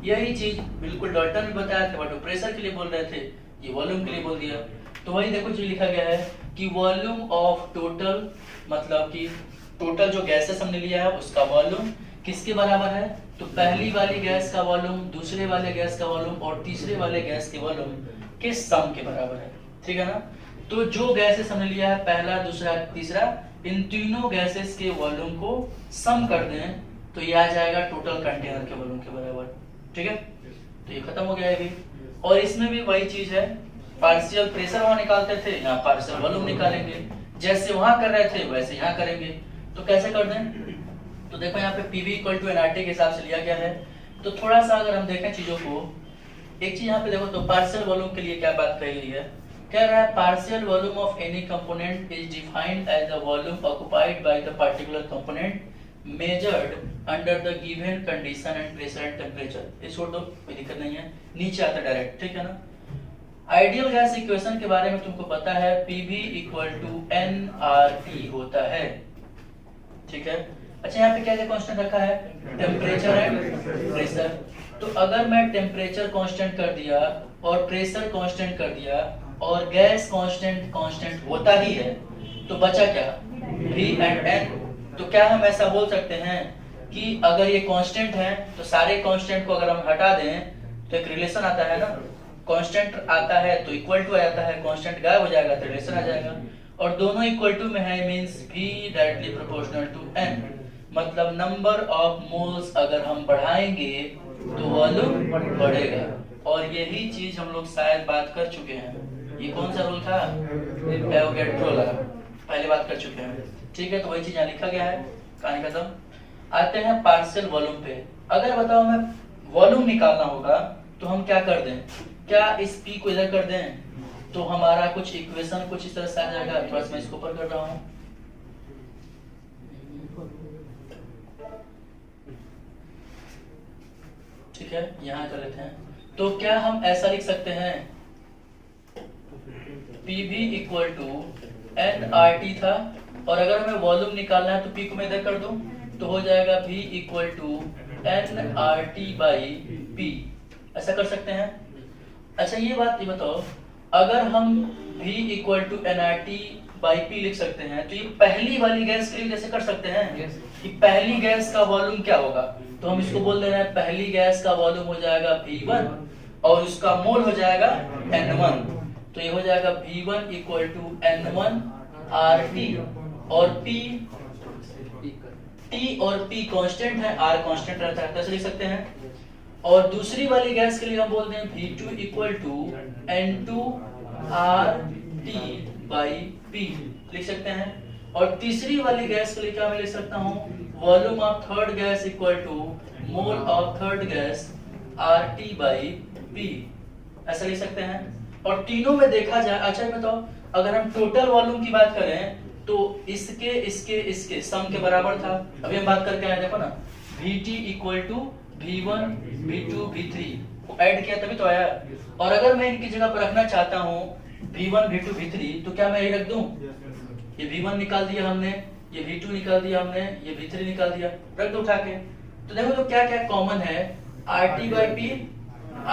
A: यही चीज बिल्कुल डाल्टन भी बताया था, बट वो प्रेशर के लिए बोल रहे थे, ये वॉल्यूम के लिए बोल दिया। तो वही देखो जो लिखा गया है कि वॉल्यूम ऑफ टोटल, मतलब कि टोटल जो गैसेस हमने लिया है उसका वॉल्यूम किसके बराबर है? तो पहली वाली गैस का वॉल्यूम, दूसरे वाले गैस का वॉल्यूम और तीसरे वाले गैस के वॉल्यूम के सम के बराबर है, ठीक है ना। तो जो गैसेस हमने लिया है पहला, दूसरा, तीसरा, इन तीनों गैसेस के वॉल्यूम को सम कर दें तो ये आ जाएगा टोटल कंटेनर के वॉल्यूम के बराबर, ठीक है। तो ये खत्म हो गया है अभी। और इसमें भी वही चीज है, पार्शियल प्रेशर वहां निकालते थे, यहाँ पार्शियल वॉल्यूम निकालेंगे, जैसे वहां कर रहे थे वैसे यहाँ करेंगे। तो कैसे कर दें? तो देखो यहाँ पे PV इक्वल टू nRT के हिसाब से लिया गया है। तो थोड़ा सा अगर हम देखें चीजों को, एक चीज यहाँ पे देखो तो पार्शियल वॉल्यूम के लिए क्या बात कही गई है कह रहा है partial volume of any component is defined as the volume occupied by the particular component measured under the given condition and pressure and temperature. ये छोड़ दो, कोई दिक्कत नहीं है, नीचे आता डायरेक्ट, ठीक है ना। आइडियल गैस इक्वेशन के बारे में तुमको पता है, PV इक्वल टू nRT होता है, ठीक है। अच्छा यहाँ पे क्या क्या कांस्टेंट रखा है, टेम्परेचर एंड प्रेशर। तो अगर मैं टेम्परेचर कांस्टेंट कर दिया और प्रेशर कांस्टेंट कर दिया और गैस कांस्टेंट होता ही है, तो बचा क्या, V एंड N। तो क्या हम ऐसा बोल सकते हैं कि अगर ये कांस्टेंट है तो सारे कांस्टेंट को अगर हम हटा दें तो एक रिलेशन आता है ना, कांस्टेंट आता है तो इक्वल टू आ जाता है, कांस्टेंट गायब हो जाएगा तो रिलेशन आ जाएगा, और दोनों इक्वल टू में है, means V directly proportional to N। मतलब नंबर ऑफ मोल्स अगर हम बढ़ाएंगे तो वॉल्यूम बढ़ेगा, और यही चीज हम लोग शायद बात कर चुके हैं। ये कौन सा रूल था, एवोगैड्रो लॉ, पहले बात कर चुके हैं, ठीक है। तो वही चीज यहाँ लिखा गया है, कहानी खत्म। आते हैं पार्शियल वॉल्यूम पे। अगर बताओ हमें वॉल्यूम निकालना होगा तो हम क्या कर दें, क्या इस P को इधर कर दें तो हमारा कुछ इक्वेशन कुछ इस तरह से आ जाएगा। थोड़ा सा मैं इसको ऊपर कर रहा हूँ, ठीक है, यहाँ कर लेते हैं। तो क्या हम ऐसा लिख सकते हैं, PV इक्वल टू nRT था, और अगर हमें वॉल्यूम निकालना है तो P को मैं इधर कर दूं तो हो जाएगा V equal to nRT by P। ऐसा कर सकते हैं। अच्छा ये बात ये बताओ, अगर हम V equal to nRT by P लिख सकते हैं तो ये पहली वाली गैस के लिए जैसे कर सकते हैं कि पहली गैस का वॉल्यूम क्या होगा, तो हम इसको बोल दे रहे हैं पहली गैस का वॉल्यूम हो जाएगा V1 और उसका मोल हो जाएगा N1। तो ये हो जाएगा V1 equal to N1 RT, और T और P कांस्टेंट है, R कांस्टेंट रहता है, कैसे लिख सकते हैं। और दूसरी वाली गैस के लिए हम बोलते हैं V2 equal to N2 RT by P लिख सकते हैं। और तीसरी वाली गैस के लिए क्या मैं लिख सकता हूँ, volume of third gas equal to mole of third gas RT by P, ऐसा लिख सकते हैं। और तीनों में देखा जाए, अच्छा बताओ अगर हम टोटल वॉल्यूम की बात करें तो इसके इसके इसके सम के बराबर था। अभी हम बात करके आए, देखो ना, VT equal to V1 V2 V3 को ऐड किया तभी तो आया। और अगर मैं इनकी जगह पर रखना चाहता हूँ V1 V2 V3 तो क्या मैं ये रख दूं, ये V1 निकाल दिया हमने, ये V2 निकाल दिया हमने, ये V3 निकाल दिया, रख दो उठा के। तो देखो तो क्या क्या कॉमन है, RT by P,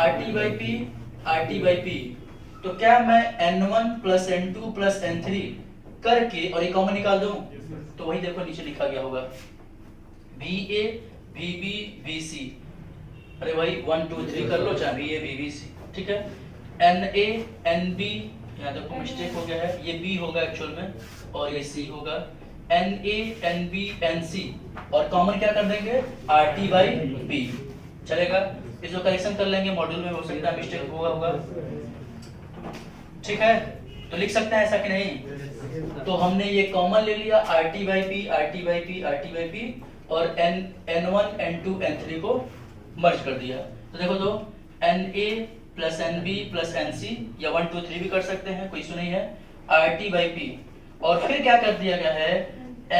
A: RT by P, RT by P। तो क्या मैं N1 plus N2 plus N3 करके और ये कॉमन निकाल दूं, तो वही देखो नीचे लिखा गया होगा VA VB VC, अरे वही 1 2 3 कर लो, चाहे VA VB C, ठीक है। NA NB, यहाँ देखो मिस्टेक हो गया है, ये B होगा एक्चुअल में और ये C होगा, NA NB NC, और कॉमन क्या कर देंगे RT बाई P, चलेगा। इसको करेक्शन कर लेंगे, मॉड्यूल में हो सकता है मिस्टेक होगा, ठीक है। तो लिख सकते हैं ऐसा कि नहीं। तो हमने ये कॉमन ले लिया RT by P, RT by P, RT by P, और N1 N2 N3 को मर्ज कर दिया। तो देखो तो NA plus NB plus NC, या 1 2 3 भी कर सकते हैं, कोई इशू नहीं है, RT बाई P। और फिर क्या कर दिया गया है,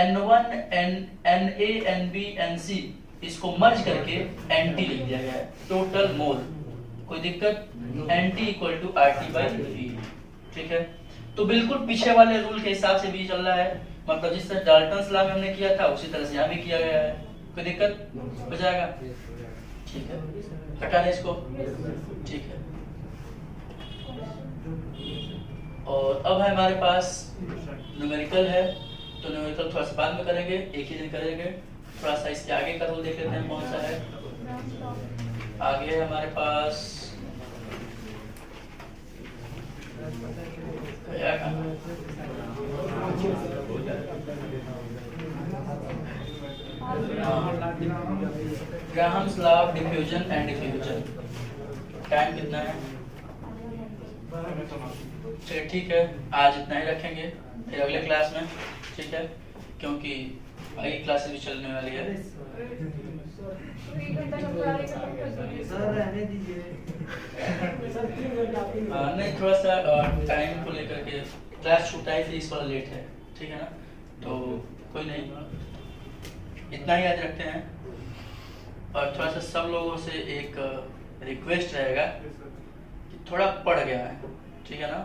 A: N1 NA NB NC इसको मर्ज करके NT लिख दिया गया है, टोटल मोल, कोई दिक्कत, NT equal to RT by P, ठीक है। तो बिल्कुल पीछे वाले रूल के हिसाब से भी चल रहा है, मतलब जिस तरह डाल्टन्स लॉ में हमने किया था उसी तरह से यहाँ भी किया गया है, कोई दिक्कत हो जाएगा, ठीक है। हटा लें इसको, ठीक है। और अब है हमारे पास न्यूमेरिकल है, तो न्यूमेरिकल थोड़ा सा बाद में करेंगे, एक ही दिन करेंगे। थोड़ा सा इसके आगे का रूल देख लेते हैं कौन सा है। आगे है हमारे पास Graham's law of diffusion and diffusion. Time कितना है, चलिए ठीक है, आज इतना ही रखेंगे, फिर अगले क्लास में, ठीक है, क्योंकि अगली क्लासेस भी चलने वाली है।
C: सर रहने दीजिए।
A: नहीं, थोड़ा सा टाइम को लेकर के क्लास छूटा है इसलिए इस बार लेट है, ठीक है ना? तो कोई नहीं, इतना ही याद रखते हैं। और थोड़ा सा सब लोगों से एक रिक्वेस्ट रहेगा कि थोड़ा पढ़ गया है, ठीक है ना?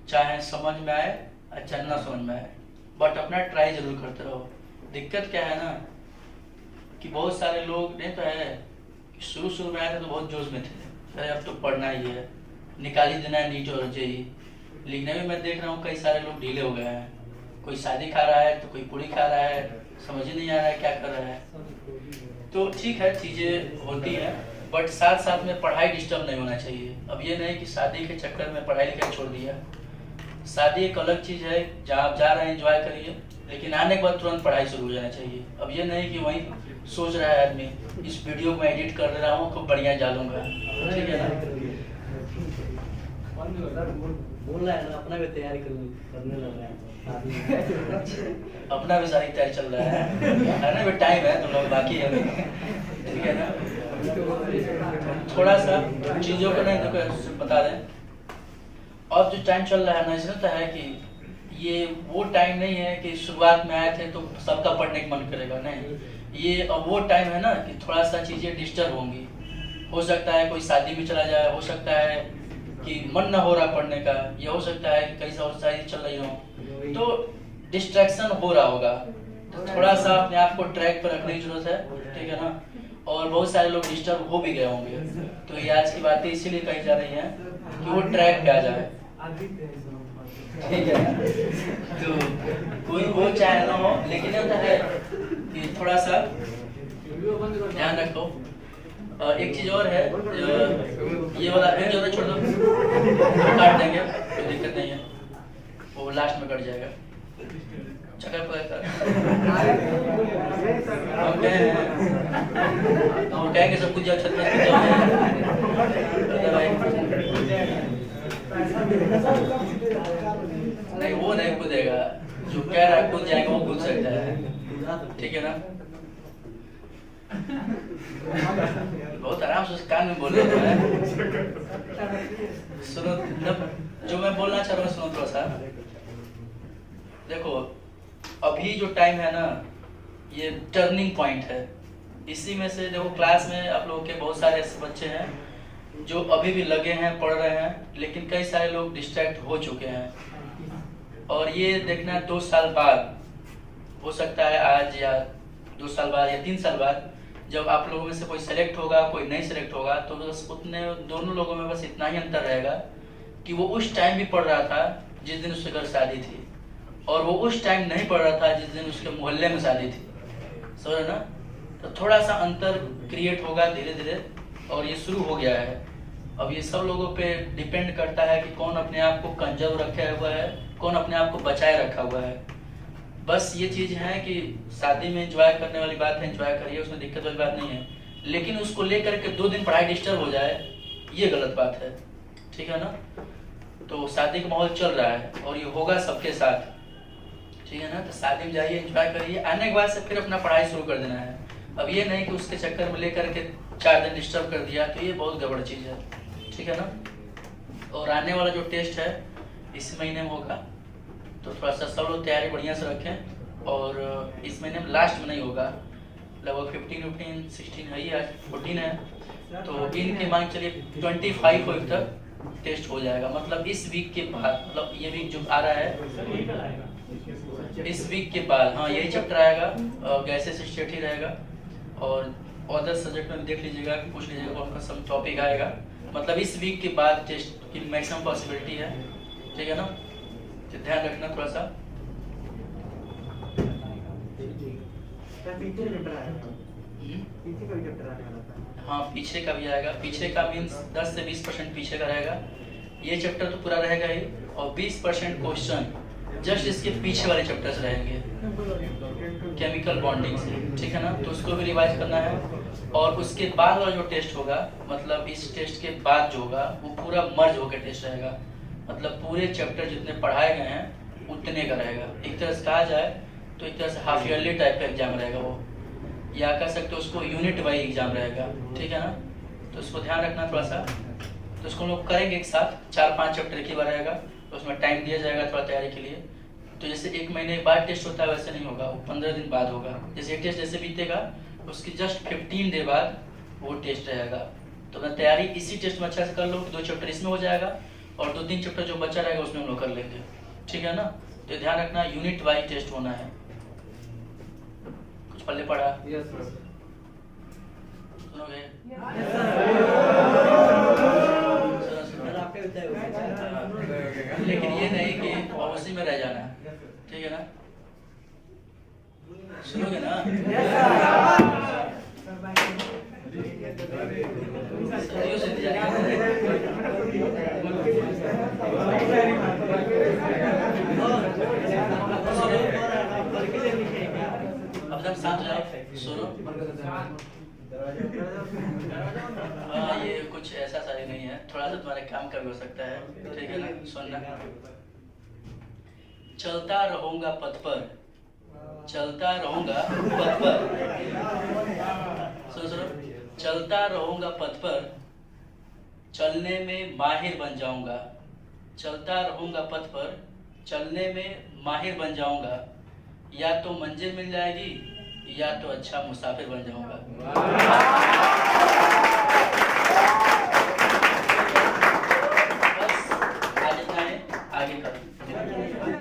A: चाहे समझ में आए अच्छा ना समझ में आए, बट अपना ट्राई जरूर करते रहो। दिक्कत क्या है ना कि बहुत सारे लोग नहीं तो है कि शुरू में आए थे तो बहुत जोश में थे, अरे अब तो पढ़ना ही है, निकाल ही देना है नीट और जेईई। लिखने में मैं देख रहा हूँ कई सारे लोग ढीले हो गए हैं, कोई शादी खा रहा है तो कोई पूरी खा रहा है, समझ ही नहीं आ रहा है क्या कर रहा है। तो ठीक है, चीज़ें होती हैं, बट साथ साथ में पढ़ाई डिस्टर्ब नहीं होना चाहिए। अब ये नहीं कि शादी के चक्कर में पढ़ाई लिखाई छोड़ दिया। शादी एक अलग चीज़ है, जहाँ आप जा रहे हैं एंजॉय करिए, लेकिन आने के बाद तुरंत पढ़ाई शुरू हो जाना चाहिए। अब ये नहीं कि वहीं सोच रहा है आदमी इस वीडियो को मैं एडिट कर रहा हूँ खूब बढ़िया डालूंगा, ठीक है ना?
B: बोल रहा है ना, अपना भी तैयारी करने लग रहा है।
A: अपना भी सारी तैयारी चल रहा है ना? भी टाइम है, तुम लोग बाकी है, ठीक है ना? थोड़ा सा चीज़ों को नहीं तो बता दें, अब जो टाइम चल रहा है ना, इसमें तो है कि ये वो टाइम नहीं है कि शुरुआत में आए थे तो सबका पढ़ने का मन करेगा, नहीं। ये अब वो टाइम है ना कि थोड़ा सा चीज़ें डिस्टर्ब होंगी। हो सकता है कोई शादी में चला जाए, हो सकता है कि मन ना हो रहा पढ़ने का, ये हो सकता है कि कई और सारी चल रही हो, तो डिस्ट्रैक्शन हो रहा होगा। तो थोड़ा सा अपने आप को ट्रैक पर रखने की जरूरत है, ठीक है ना? और बहुत सारे लोग डिस्टर्ब हो भी गए होंगे, तो ये आज की बातें इसीलिए कही जा रही हैं कि वो ट्रैक पे आ जाए, ठीक है? तो कोई वो चाहे ना हो, लेकिन ये होता है कि थोड़ा सा ध्यान रखो। एक चीज और है, ये वाला जो छोड़ दो, काट देंगे, कोई दिक्कत नहीं है, वो लास्ट में कट जाएगा। चक्कर पकड़ हम कहेंगे सब कुछ जब छत में नहीं, वो नहीं कूदेगा, जो कह रहा है कूद जाएगा वो कूद सकता है, ठीक है ना? बहुत आराम से कान में बोल रहे हो, सुनो, जो मैं बोलना चाह रहा हूँ सुनो थोड़ा सा। देखो अभी जो टाइम है ना, ये टर्निंग पॉइंट है। इसी में से देखो क्लास में आप लोगों के बहुत सारे ऐसे बच्चे हैं जो अभी भी लगे हैं, पढ़ रहे हैं, लेकिन कई सारे लोग डिस्ट्रैक्ट हो चुके हैं। और ये देखना 2 साल बाद हो सकता है, आज या 2 साल बाद या 3 साल बाद, जब आप लोगों में से कोई सेलेक्ट होगा, कोई नहीं सेलेक्ट होगा, तो बस उतने दोनों लोगों में बस इतना ही अंतर रहेगा कि वो उस टाइम भी पढ़ रहा था जिस दिन उसके घर शादी थी, और वो उस टाइम नहीं पढ़ रहा था जिस दिन उसके मोहल्ले में शादी थी, समझ ना? तो थोड़ा सा अंतर क्रिएट होगा धीरे धीरे, और ये शुरू हो गया है। अब ये सब लोगों पे डिपेंड करता है कि कौन अपने आप को कंजर्व रखे हुआ है, कौन अपने आप को बचाए रखा हुआ है। बस ये चीज़ है कि शादी में एंजॉय करने वाली बात है, एंजॉय करिए, उसमें दिक्कत वाली बात नहीं है, लेकिन उसको लेकर के 2 दिन पढ़ाई डिस्टर्ब हो जाए, ये गलत बात है, ठीक है ना? तो शादी का माहौल चल रहा है और ये होगा सबके साथ, ठीक है ना? तो शादी में जाइए, एंजॉय करिए, आने के बाद से फिर अपना पढ़ाई शुरू कर देना है। अब ये नहीं कि उसके चक्कर में लेकर के 4 दिन डिस्टर्ब कर दिया, तो ये बहुत गड़बड़ चीज़ है, ठीक है ना? और आने वाला जो टेस्ट है इस महीने में होगा, तो थोड़ा सा सब लोग तैयारी बढ़िया से रखें। और इस महीने में लास्ट में नहीं होगा, लगभग 15, 16 है ही, आज 14 है, तो इनके मान चलिए 25 को तक टेस्ट हो जाएगा। मतलब इस वीक के बाद, मतलब ये वीक जो आ रहा है, इस वीक के बाद, हाँ यही चैप्टर आएगा, गैसेस स्टेट ही रहेगा, और अदर सब्जेक्ट में देख लीजिएगा, पूछ लीजिएगा कौन सा सब टॉपिक आएगा। मतलब इस वीक के बाद टेस्ट की मैक्सिमम पॉसिबिलिटी है, ठीक है ना? तो ध्यान रखना थोड़ा सा। हाँ पीछे का भी आएगा, पीछे का मीन्स 10 से 20% पीछे का रहेगा। ये चैप्टर तो पूरा रहेगा ही, और 20% क्वेश्चन जस्ट इसके पीछे वाले चैप्टर्स रहेंगे, केमिकल बॉन्डिंग से, ठीक है ना? तो उसको भी रिवाइज करना है। और उसके बाद वाला जो टेस्ट होगा, मतलब इस टेस्ट के बाद जो होगा वो पूरा मर्ज होकर टेस्ट रहेगा, मतलब पूरे चैप्टर जितने पढ़ाए गए हैं उतने का रहेगा। एक तरह से कहा जाए तो एक तरह से हाफ ईयरली टाइप का एग्जाम रहेगा वो, या कह सकते हो उसको यूनिट वाइज एग्जाम रहेगा, ठीक है ना? तो उसको ध्यान रखना थोड़ा सा। तो इसको हम लोग करेंगे एक साथ, 4-5 चैप्टर एक ही बार आएगा, तो उसमें टाइम दिया जाएगा थोड़ा तैयारी के लिए। तो जैसे 1 महीने बाद टेस्ट होता है वैसे नहीं होगा, वो 15 दिन बाद होगा। जैसे एक टेस्ट जैसे बीतेगा उसकी जस्ट 15 डे बाद वो टेस्ट रहेगा। तो अपना तैयारी इसी टेस्ट में अच्छा से कर लो कि 2 चैप्टर इसमें हो जाएगा और 2-3 चैप्टर जो बचा रहेगा उसमें हम लोग कर लेंगे, ठीक है ना। तो ध्यान रखना यूनिट वाइज टेस्ट होना है। कुछ पल्ले पड़ा सुनोगे?
B: सर आपके बताए हुए
A: लेकिन ये नहीं कि और उसी में रह जाना, ठीक है ना। सुनोगे ना? सदियों से तैयारी कर रहे हैं। अब सब साथ जाओ, सुनो। हाँ ये कुछ ऐसा सारी नहीं है, थोड़ा सा तुम्हारे काम का भी हो सकता है, ठीक है ना। सुनना, चलता रहूंगा पथ पर, चलता रहूंगा पथ पर, सुनो सुनो, चलता रहूंगा पथ पर, चलने में माहिर बन जाऊंगा। चलता रहूंगा पथ पर, चलने में माहिर बन जाऊंगा। या तो मंजिल मिल जाएगी या तो अच्छा मुसाफिर बन जाऊंगा।